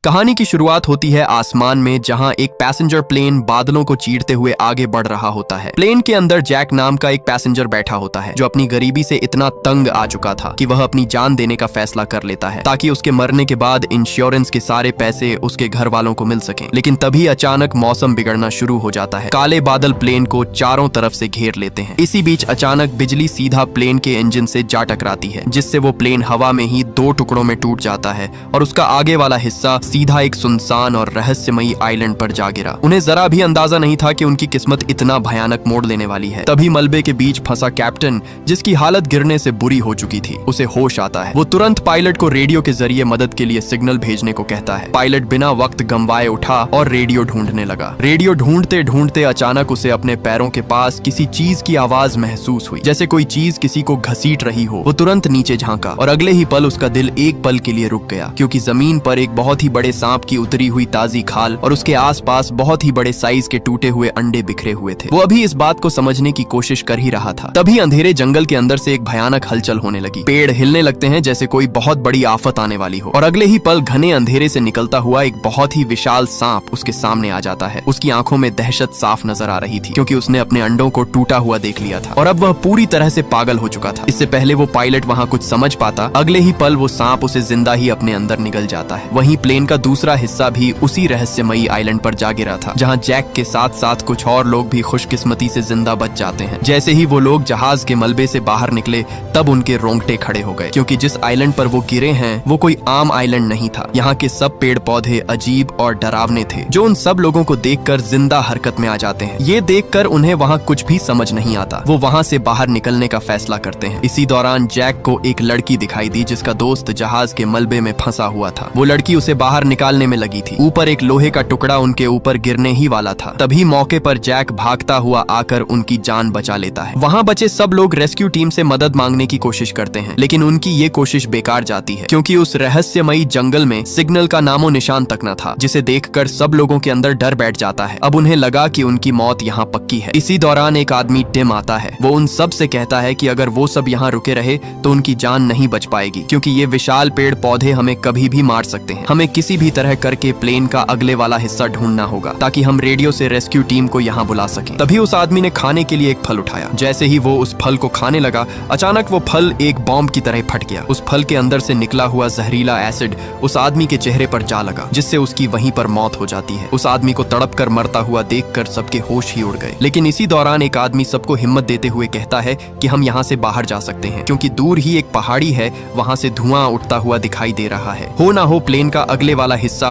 कहानी की शुरुआत होती है आसमान में, जहां एक पैसेंजर प्लेन बादलों को चीरते हुए आगे बढ़ रहा होता है। प्लेन के अंदर जैक नाम का एक पैसेंजर बैठा होता है, जो अपनी गरीबी से इतना तंग आ चुका था कि वह अपनी जान देने का फैसला कर लेता है ताकि उसके मरने के बाद इंश्योरेंस के सारे पैसे उसके घर वालों को मिल सकें। लेकिन तभी अचानक मौसम बिगड़ना शुरू हो जाता है। काले बादल प्लेन को चारों तरफ से घेर लेते हैं। इसी बीच अचानक बिजली सीधा प्लेन के इंजन से जा टकराती है, जिससे वो प्लेन हवा में ही 2 टुकड़ों में टूट जाता है और उसका आगे वाला हिस्सा सीधा एक सुनसान और रहस्यमयी आइलैंड पर जा गिरा। उन्हें जरा भी अंदाजा नहीं था कि उनकी किस्मत इतना भयानक मोड़ लेने वाली है। तभी मलबे के बीच फंसा कैप्टन, जिसकी हालत गिरने से बुरी हो चुकी थी, उसे होश आता है। वो तुरंत पायलट को रेडियो के जरिए मदद के लिए सिग्नल भेजने को कहता है। पायलट बिना वक्त गंवाए उठा और रेडियो ढूंढने लगा। रेडियो ढूंढते ढूंढते अचानक उसे अपने पैरों के पास किसी चीज की आवाज महसूस हुई, जैसे कोई चीज किसी को घसीट रही हो। वो तुरंत नीचे झांका और अगले ही पल उसका दिल एक पल के लिए रुक गया, क्योंकि जमीन पर एक बहुत ही बड़े सांप की उतरी हुई ताजी खाल और उसके आसपास बहुत ही बड़े साइज के टूटे हुए अंडे बिखरे हुए थे। वो अभी इस बात को समझने की कोशिश कर ही रहा था, तभी अंधेरे जंगल के अंदर से एक भयानक हलचल होने लगी। पेड़ हिलने लगते हैं जैसे कोई बहुत बड़ी आफत आने वाली हो, और अगले ही पल घने अंधेरे से निकलता हुआ एक बहुत ही विशाल सांप उसके सामने आ जाता है। उसकी आंखों में दहशत साफ नजर आ रही थी, क्योंकि उसने अपने अंडों को टूटा हुआ देख लिया था और अब वह पूरी तरह से पागल हो चुका था। इससे पहले वो पायलट वहां कुछ समझ पाता, अगले ही पल वो सांप उसे जिंदा ही अपने अंदर निगल जाता है। वहीं प्लेन का दूसरा हिस्सा भी उसी रहस्यमयी आइलैंड पर जा गिरा था, जहां जैक के साथ साथ कुछ और लोग भी खुशकिस्मती से जिंदा बच जाते हैं। जैसे ही वो लोग जहाज के मलबे से बाहर निकले, तब उनके रोंगटे खड़े हो गए, क्योंकि जिस आइलैंड पर वो गिरे हैं वो कोई आम आइलैंड नहीं था। यहाँ के सब पेड़ पौधे अजीब और डरावने थे, जो उन सब लोगों को देखकर जिंदा हरकत में आ जाते हैं। ये देखकर उन्हें वहाँ कुछ भी समझ नहीं आता। वो वहाँ से बाहर निकलने का फैसला करते हैं। इसी दौरान जैक को एक लड़की दिखाई दी, जिसका दोस्त जहाज के मलबे में फंसा हुआ था। वो लड़की उसे बाहर निकालने में लगी थी। ऊपर एक लोहे का टुकड़ा उनके ऊपर गिरने ही वाला था। तभी मौके पर जैक भागता हुआ आकर उनकी जान बचा लेता है। वहाँ बचे सब लोग रेस्क्यू टीम से मदद मांगने की कोशिश करते हैं, लेकिन उनकी ये कोशिश बेकार जाती है, क्योंकि उस रहस्यमयी जंगल में सिग्नल का नामो निशान तक न था, जिसे देखकर सब लोगों के अंदर डर बैठ जाता है। अब उन्हें लगा कि उनकी मौत यहाँ पक्की है। इसी दौरान एक आदमी टिम आता है। वो उन सब से कहता है कि अगर वो सब यहाँ रुके रहे तो उनकी जान नहीं बच पाएगी, क्योंकि ये विशाल पेड़ पौधे हमें कभी भी मार सकते हैं। हमें किसी भी तरह करके प्लेन का अगले वाला हिस्सा ढूंढना होगा, ताकि हम रेडियो से रेस्क्यू टीम को यहाँ बुला सकें। तभी उस आदमी ने खाने के लिए एक फल उठाया। जैसे ही वो उस फल को खाने लगा, अचानक वो फल एक बॉम्ब की तरह फट गया। उस फल के अंदर से निकला हुआ जहरीला एसिड उस आदमी के चेहरे पर जा लगा, जिससे उसकी वहीं पर मौत हो जाती है। उस आदमी को तड़प कर मरता हुआ देखकर सबके होश ही उड़ गए। लेकिन इसी दौरान एक आदमी सबको हिम्मत देते हुए कहता है कि हम यहाँ से बाहर जा सकते हैं, क्योंकि दूर ही एक पहाड़ी है, वहां से धुआं उठता हुआ दिखाई दे रहा है। हो ना हो प्लेन का अगले वाला हिस्सा